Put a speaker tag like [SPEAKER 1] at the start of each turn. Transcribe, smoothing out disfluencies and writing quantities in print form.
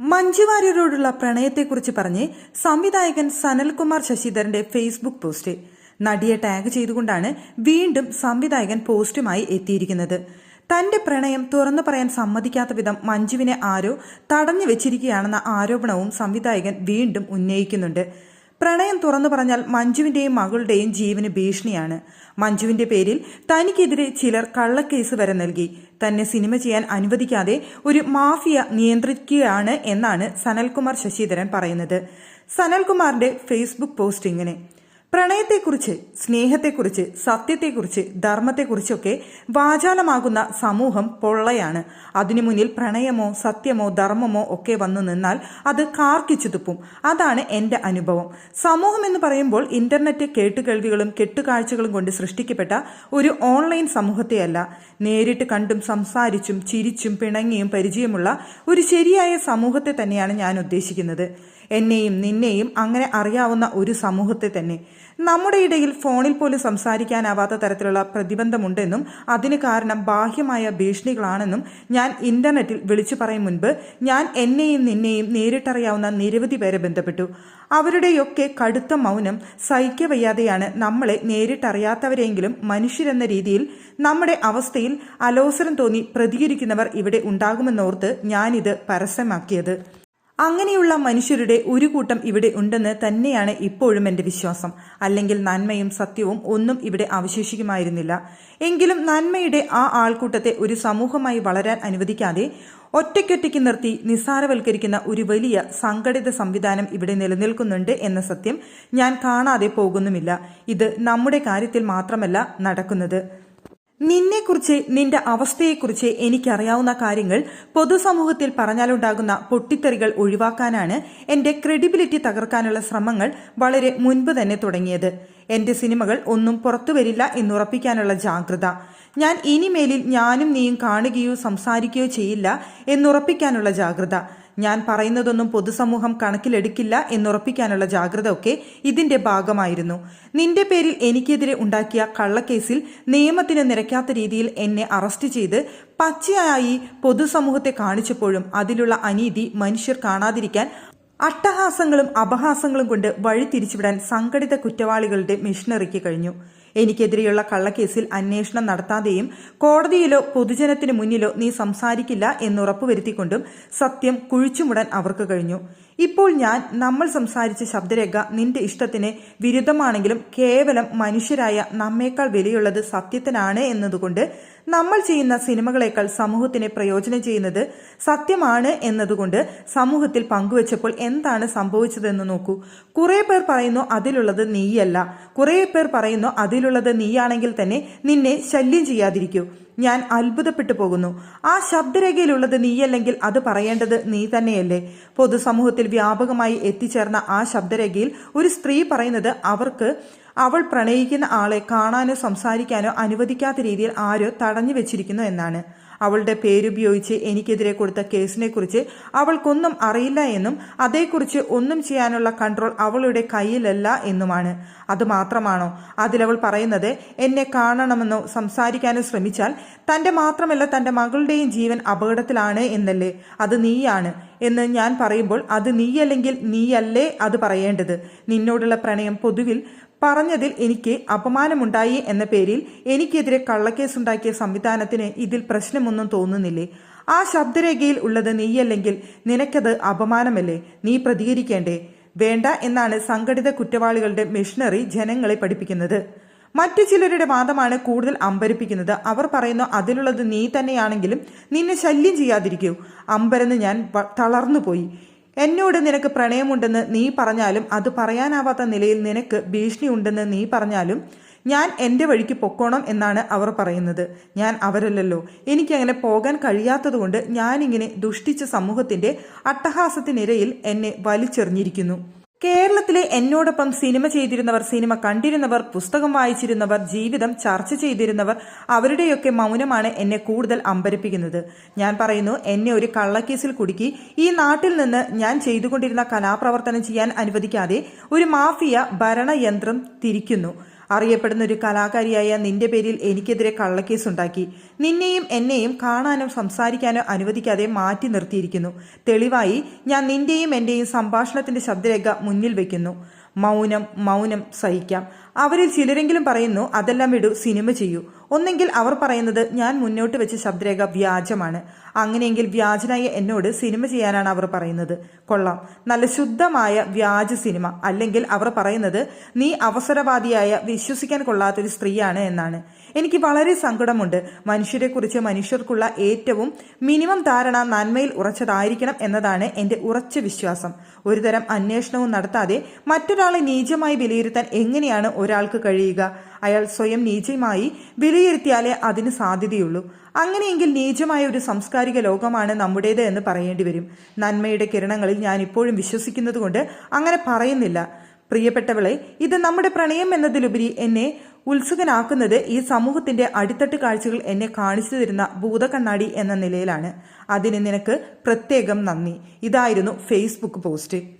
[SPEAKER 1] മഞ്ജു വാര്യരോടുള്ള പ്രണയത്തെക്കുറിച്ച് പറഞ്ഞ് സംവിധായകൻ Sanalkumar ശശിധരന്റെ Facebook post. നടിയെ ടാഗ് ചെയ്തുകൊണ്ടാണ് വീണ്ടും സംവിധായകൻ പോസ്റ്റുമായി എത്തിയിരിക്കുന്നത്. തന്റെ പ്രണയം തുറന്നു പറയാൻ സമ്മതിക്കാത്ത വിധം മഞ്ജുവിനെ ആരോ തടഞ്ഞു വെച്ചിരിക്കുകയാണെന്ന ആരോപണവും സംവിധായകൻ വീണ്ടും ഉന്നയിക്കുന്നുണ്ട്. പ്രണയം തുറന്നു പറഞ്ഞാൽ മഞ്ജുവിന്റെയും മകളുടെയും ജീവന് ഭീഷണിയാണ്. മഞ്ജുവിന്റെ പേരിൽ തനിക്കെതിരെ ചിലർ കള്ളക്കേസ് വരെ നൽകി. തന്നെ സിനിമ ചെയ്യാൻ അനുവദിക്കാതെ ഒരു മാഫിയ നിയന്ത്രിക്കുകയാണ് എന്നാണ് സനൽകുമാർ ശശിധരൻ പറയുന്നത്. സനൽകുമാറിന്റെ ഫേസ്ബുക്ക് പോസ്റ്റ് ഇങ്ങനെ: പ്രണയത്തെക്കുറിച്ച്, സ്നേഹത്തെക്കുറിച്ച്, സത്യത്തെക്കുറിച്ച്, ധർമ്മത്തെക്കുറിച്ചൊക്കെ വാചാലമാകുന്ന സമൂഹം പൊള്ളയാണ്. അതിനു മുന്നിൽ പ്രണയമോ സത്യമോ ധർമ്മമോ ഒക്കെ വന്നു നിന്നാൽ അത് കാർക്കിച്ചു തുപ്പും. അതാണ് എൻ്റെ അനുഭവം. സമൂഹം എന്ന് പറയുമ്പോൾ ഇന്റർനെറ്റ് കേട്ടുകേൾവികളും കെട്ടുകാഴ്ചകളും കൊണ്ട് സൃഷ്ടിക്കപ്പെട്ട ഒരു ഓൺലൈൻ സമൂഹത്തെയല്ല, നേരിട്ട് കണ്ടും സംസാരിച്ചും ചിരിച്ചും പിണങ്ങിയും പരിചയമുള്ള ഒരു ശരിയായ സമൂഹത്തെ തന്നെയാണ് ഞാൻ ഉദ്ദേശിക്കുന്നത്. എന്നെയും നിന്നെയും അങ്ങനെ അറിയാവുന്ന ഒരു സമൂഹത്തെ തന്നെ. നമ്മുടെ ഇടയിൽ ഫോണിൽ പോലും സംസാരിക്കാനാവാത്ത തരത്തിലുള്ള പ്രതിബന്ധമുണ്ടെന്നും അതിന് കാരണം ബാഹ്യമായ ഭീഷണികളാണെന്നും ഞാൻ ഇന്റർനെറ്റിൽ വിളിച്ചു പറയും മുൻപ് ഞാൻ എന്നെയും നിന്നെയും നേരിട്ടറിയാവുന്ന നിരവധി പേരെ ബന്ധപ്പെട്ടു. അവരുടെയൊക്കെ കടുത്ത മൗനം സഹിക്കവയ്യാതെയാണ് നമ്മളെ നേരിട്ടറിയാത്തവരെങ്കിലും മനുഷ്യരെന്ന രീതിയിൽ നമ്മുടെ അവസ്ഥയിൽ അലോസരം തോന്നി പ്രതികരിക്കുന്നവർ ഇവിടെ ഉണ്ടാകുമെന്നോർത്ത് ഞാനിത് പരസ്യമാക്കിയത്. അങ്ങനെയുള്ള മനുഷ്യരുടെ ഒരു കൂട്ടം ഇവിടെ ഉണ്ടെന്ന് തന്നെയാണ് ഇപ്പോഴും എൻ്റെ വിശ്വാസം. അല്ലെങ്കിൽ നന്മയും സത്യവും ഒന്നും ഇവിടെ അവശേഷിക്കുമായിരുന്നില്ല. എങ്കിലും നന്മയുടെ ആ ആൾക്കൂട്ടത്തെ ഒരു സമൂഹമായി വളരാൻ അനുവദിക്കാതെ ഒറ്റയ്ക്കൊറ്റയ്ക്ക് നിർത്തി നിസ്സാരവൽക്കരിക്കുന്ന ഒരു വലിയ സംഘടിത സംവിധാനം ഇവിടെ നിലനിൽക്കുന്നുണ്ട് എന്ന സത്യം ഞാൻ കാണാതെ പോകുന്നുമില്ല. ഇത് നമ്മുടെ കാര്യത്തിൽ മാത്രമല്ല നടക്കുന്നത്. നിന്നെക്കുറിച്ച്, നിന്റെ അവസ്ഥയെക്കുറിച്ച് എനിക്കറിയാവുന്ന കാര്യങ്ങൾ പൊതുസമൂഹത്തിൽ പറഞ്ഞാലുണ്ടാകുന്ന പൊട്ടിത്തെറികൾ ഒഴിവാക്കാനാണ് എന്റെ ക്രെഡിബിലിറ്റി തകർക്കാനുള്ള ശ്രമങ്ങൾ വളരെ മുൻപ് തന്നെ തുടങ്ങിയത്. എന്റെ സിനിമകൾ ഒന്നും പുറത്തുവരില്ല എന്നുറപ്പിക്കാനുള്ള ജാഗ്രത, ഞാൻ ഇനിമേലിൽ ഞാനും നീയും കാണുകയോ സംസാരിക്കുകയോ ചെയ്യില്ല എന്നുറപ്പിക്കാനുള്ള ജാഗ്രത, ഞാൻ പറയുന്നതൊന്നും പൊതുസമൂഹം കണക്കിലെടുക്കില്ല എന്നുറപ്പിക്കാനുള്ള ജാഗ്രത ഒക്കെ ഇതിന്റെ ഭാഗമായിരുന്നു. നിന്റെ പേരിൽ എനിക്കെതിരെ ഉണ്ടാക്കിയ കള്ളക്കേസിൽ നിയമത്തിന് നിരക്കാത്ത രീതിയിൽ എന്നെ അറസ്റ്റ് ചെയ്ത് പച്ചയായി പൊതുസമൂഹത്തെ കാണിച്ചപ്പോഴും അതിലുള്ള അനീതി മനുഷ്യർ കാണാതിരിക്കാൻ അട്ടഹാസങ്ങളും അപഹാസങ്ങളും കൊണ്ട് വഴി തിരിച്ചുവിടാൻ സംഘടിത കുറ്റവാളികളുടെ മിഷനറിക്ക് കഴിഞ്ഞു. എനിക്കെതിരെയുള്ള കള്ളക്കേസിൽ അന്വേഷണം നടത്താതെയും കോടതിയിലോ പൊതുജനത്തിന് മുന്നിലോ നീ സംസാരിക്കില്ല എന്നുറപ്പുവരുത്തിക്കൊണ്ടും സത്യം കുഴിച്ചുമുടാൻ അവർക്ക് കഴിഞ്ഞു. ഇപ്പോൾ നമ്മൾ സംസാരിച്ച ശബ്ദരേഖ നിന്റെ ഇഷ്ടത്തിന് വിരുദ്ധമാണെങ്കിലും കേവലം മനുഷ്യരായ നമ്മേക്കാൾ വിലയുള്ളത് സത്യത്തിനാണ് എന്നതുകൊണ്ട് നമ്മൾ ചെയ്യുന്ന സിനിമകളേക്കാൾ സമൂഹത്തിന് പ്രയോജനം ചെയ്യുന്നത് സത്യമാണ് എന്നതുകൊണ്ട് സമൂഹത്തിൽ പങ്കുവച്ചപ്പോൾ എന്താണ് സംഭവിച്ചതെന്ന് നോക്കൂ. കുറെ പേർ പറയുന്നു അതിലുള്ളത് നീയല്ല, കുറെ പേർ പറയുന്നു അതിലുള്ളത് നീയാണെങ്കിൽ തന്നെ നിന്നെ ശല്യം ചെയ്യാതിരിക്കൂ. ഞാൻ അത്ഭുതപ്പെട്ടു പോകുന്നു. ആ ശബ്ദരേഖയിലുള്ളത് നീയല്ലെങ്കിൽ അത് പറയേണ്ടത് നീ തന്നെയല്ലേ? പൊതുസമൂഹത്തിൽ വ്യാപകമായി എത്തിച്ചേർന്ന ആ ശബ്ദരേഖയിൽ ഒരു സ്ത്രീ പറയുന്നത് അവൾ പ്രണയിക്കുന്ന ആളെ കാണാനോ സംസാരിക്കാനോ അനുവദിക്കാത്ത രീതിയിൽ ആരോ തടഞ്ഞു വെച്ചിരിക്കുന്നു എന്നാണ്. അവളുടെ പേരുപയോഗിച്ച് എനിക്കെതിരെ കൊടുത്ത കേസിനെക്കുറിച്ച് അവൾക്കൊന്നും അറിയില്ല എന്നും അതേക്കുറിച്ച് ഒന്നും ചെയ്യാനുള്ള കൺട്രോൾ അവളുടെ കയ്യിലല്ല എന്നുമാണ്. അതുമാത്രമാണോ അതിലവൾ പറയുന്നത്? എന്നെ കാണണമെന്നോ സംസാരിക്കാനോ ശ്രമിച്ചാൽ തന്റെ മാത്രമല്ല തന്റെ മകളുടെയും ജീവൻ അപകടത്തിലാണ് എന്നല്ലേ? അത് നീയാണ് എന്ന് ഞാൻ പറയുമ്പോൾ അത് നീയല്ലെങ്കിൽ നീയല്ലേ അത് പറയേണ്ടത്? നിന്നോടുള്ള പ്രണയം പൊതുവിൽ പറഞ്ഞതിൽ എനിക്ക് അപമാനമുണ്ടായി എന്ന പേരിൽ എനിക്കെതിരെ കള്ളക്കേസുണ്ടാക്കിയ സംവിധാനത്തിന് ഇതിൽ പ്രശ്നമൊന്നും തോന്നുന്നില്ലേ? ആ ശബ്ദരേഖയിൽ ഉള്ളത് നീയല്ലെങ്കിൽ നിനക്കത് അപമാനമല്ലേ? നീ പ്രതികരിക്കേണ്ടേ? വേണ്ട എന്നാണ് സംഘടിത കുറ്റവാളികളുടെ മിഷനറി ജനങ്ങളെ പഠിപ്പിക്കുന്നത്. മറ്റു ചിലരുടെ വാദമാണ് കൂടുതൽ അമ്പരിപ്പിക്കുന്നത്. അവർ പറയുന്നു അതിലുള്ളത് നീ തന്നെയാണെങ്കിലും നിന്നെ ശല്യം ചെയ്യാതിരിക്കൂ. അമ്പരന്ന് ഞാൻ തളർന്നുപോയി. എന്നോട് നിനക്ക് പ്രണയമുണ്ടെന്ന് നീ പറഞ്ഞാലും അത് പറയാനാവാത്ത നിലയിൽ നിനക്ക് ഭീഷണി ഉണ്ടെന്ന് നീ പറഞ്ഞാലും ഞാൻ എൻ്റെ വഴിക്ക് പൊക്കോണം എന്നാണ് അവർ പറയുന്നത്. ഞാൻ അവരല്ലല്ലോ. എനിക്കങ്ങനെ പോകാൻ കഴിയാത്തതുകൊണ്ട് ഞാനിങ്ങനെ ദുഷ്ടിച്ച സമൂഹത്തിന്റെ അട്ടഹാസത്തിനിരയിൽ എന്നെ വലിച്ചെറിഞ്ഞിരിക്കുന്നു. കേരളത്തിലെ എന്നോടൊപ്പം സിനിമ ചെയ്തിരുന്നവർ, സിനിമ കണ്ടിരുന്നവർ, പുസ്തകം വായിച്ചിരുന്നവർ, ജീവിതം ചർച്ച ചെയ്തിരുന്നവർ, അവരുടെയൊക്കെ മൗനമാണ് എന്നെ കൂടുതൽ അമ്പരപ്പിക്കുന്നത്. ഞാൻ പറയുന്നു, എന്നെ ഒരു കള്ളക്കേസിൽ കുടുക്കി ഈ നാട്ടിൽ നിന്ന് ഞാൻ ചെയ്തുകൊണ്ടിരുന്ന കലാപ്രവർത്തനം ചെയ്യാൻ അനുവദിക്കാതെ ഒരു മാഫിയ ഭരണയന്ത്രം തിരിക്കുന്നു. അറിയപ്പെടുന്ന ഒരു കലാകാരിയായ നിന്റെ പേരിൽ എനിക്കെതിരെ കള്ളക്കേസ് ഉണ്ടാക്കി. നിന്നെയും എന്നെയും കാണാനോ സംസാരിക്കാനോ അനുവദിക്കാതെ മാറ്റി നിർത്തിയിരിക്കുന്നു. തെളിവായി ഞാൻ നിന്റെയും എന്റെയും സംഭാഷണത്തിന്റെ ശബ്ദരേഖ മുന്നിൽ വെക്കുന്നു. മൗനം മൗനം സഹിക്കാം. അവരിൽ ചിലരെങ്കിലും പറയുന്നു അതെല്ലാം വിടൂ, സിനിമ ചെയ്യൂ. ഒന്നെങ്കിൽ അവർ പറയുന്നത് ഞാൻ മുന്നോട്ട് വെച്ച ശബ്ദരേഖ വ്യാജമാണ്. അങ്ങനെയെങ്കിൽ വ്യാജനായ എന്നോട് സിനിമ ചെയ്യാനാണ് അവർ പറയുന്നത്. കൊള്ളാം, നല്ല ശുദ്ധമായ വ്യാജ സിനിമ. അല്ലെങ്കിൽ അവർ പറയുന്നത് നീ അവസരവാദിയായ വിശ്വസിക്കാൻ കൊള്ളാത്തൊരു സ്ത്രീയാണ് എന്നാണ്. എനിക്ക് വളരെ സങ്കടമുണ്ട്. മനുഷ്യരെക്കുറിച്ച് മനുഷ്യർക്കുള്ള ഏറ്റവും മിനിമം ധാരണ നന്മയിൽ ഉറച്ചതായിരിക്കണം എന്നതാണ് എന്റെ ഉറച്ച വിശ്വാസം. ഒരുതരം അന്വേഷണവും നടത്താതെ മറ്റൊരാളെ നീചമായി വിലയിരുത്താൻ എങ്ങനെയാണ് ഒരാൾക്ക് കഴിയുക? അയാൾ സ്വയം നീചമായി വിലയിരുത്തിയാലേ അതിന് സാധ്യതയുള്ളൂ. അങ്ങനെയെങ്കിൽ നീചമായ ഒരു സാംസ്കാരിക ലോകമാണ് നമ്മുടേത് എന്ന് പറയേണ്ടി വരും. നന്മയുടെ കിരണങ്ങളിൽ ഞാൻ ഇപ്പോഴും വിശ്വസിക്കുന്നത് കൊണ്ട് അങ്ങനെ പറയുന്നില്ല. പ്രിയപ്പെട്ടവളെ, ഇത് നമ്മുടെ പ്രണയം എന്നതിലുപരി എന്നെ ഉത്സുകനാക്കുന്നത് ഈ സമൂഹത്തിന്റെ അടിത്തട്ട് കാഴ്ചകൾ എന്നെ കാണിച്ചു തരുന്ന ഭൂതകണ്ണാടി എന്ന നിലയിലാണ്. അതിന് നിനക്ക് പ്രത്യേകം നന്ദി. ഇതായിരുന്നു ഫേസ്ബുക്ക് പോസ്റ്റ്.